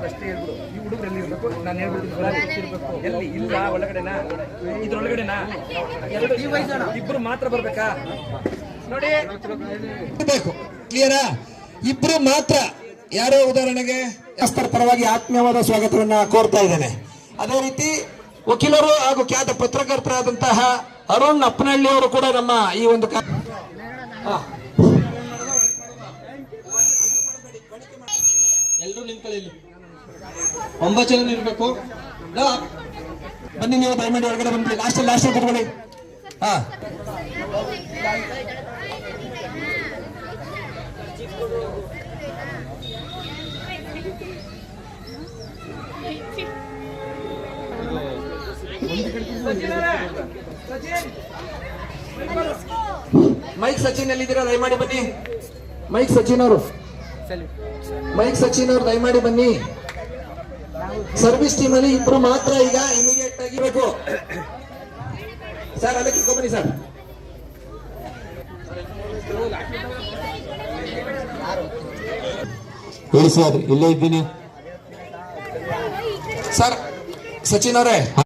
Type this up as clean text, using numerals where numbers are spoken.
ಅಷ್ಟೇ ಹೇಳ್ಬಿಡು. ಈ ಹುಡುಗರು ಎಲ್ಲಿ ಇರ್ಬೇಕು, ನಾನು ಹೇಳ್ಬಿಟ್ಟು ಎಲ್ಲಿ ಇಲ್ಲ, ಒಳಗಡೆನಾ ಇದ್ರೊಳಗಡೆನಾ, ಇಬ್ರು ಮಾತ್ರ ಬರ್ಬೇಕಾ ನೋಡಿ. ಕ್ಲಿಯರಾ? ಇಬ್ರು ಮಾತ್ರ. ಯಾರೋ ಉದಾಹರಣೆಗೆ ಪರವಾಗಿ ಆತ್ಮೀಯವಾದ ಸ್ವಾಗತವನ್ನ ಕೋರ್ತಾ ಇದ್ದೇನೆ. ಅದೇ ರೀತಿ ವಕೀಲರು ಹಾಗೂ ಖ್ಯಾತ ಪತ್ರಕರ್ತರಾದಂತಹ ಅರುಣ್ ಅಪ್ಪನಹಳ್ಳಿ ಅವರು ಕೂಡ ನಮ್ಮ ಈ ಒಂದು ಎಲ್ಲರೂ ನಿಂತ್ಕೊಳ್ಳಿ. 9 ಜನ ಇರ್ಬೇಕು. ಬನ್ನಿ, ನೀವು ದಯಮಾಡಿ ಒಳಗಡೆ ಬಂದ್ಬಿಡಿ. ಲಾಸ್ಟ್ ಕೂತ್ಕೊಳ್ಳಿ. ಹಾ, ಮೈಕ್ ಸಚಿನ್ ಎಲ್ಲಿದ್ದೀರಾ? ದಯಮಾಡಿ ಬನ್ನಿ. ಮೈಕ್ ಸಚಿನ್ ಅವರು ದಯಮಾಡಿ ಬನ್ನಿ. ಸರ್ವಿಸ್ ಟೀಮ್ ಅಲ್ಲಿ ಇಬ್ರು ಮಾತ್ರ ಈಗ ಇಮಿಡಿಯೇಟ್ ಆಗಿ ಬೇಕು ಸರ್. ಅದಕ್ಕೆ ಬನ್ನಿ ಸರ್. ಹೇಳಿ ಸರ್, ಇಲ್ಲೇ ಇದ್ದೀನಿ ಸರ್. ಸಚಿನ್ ಅವರೇ,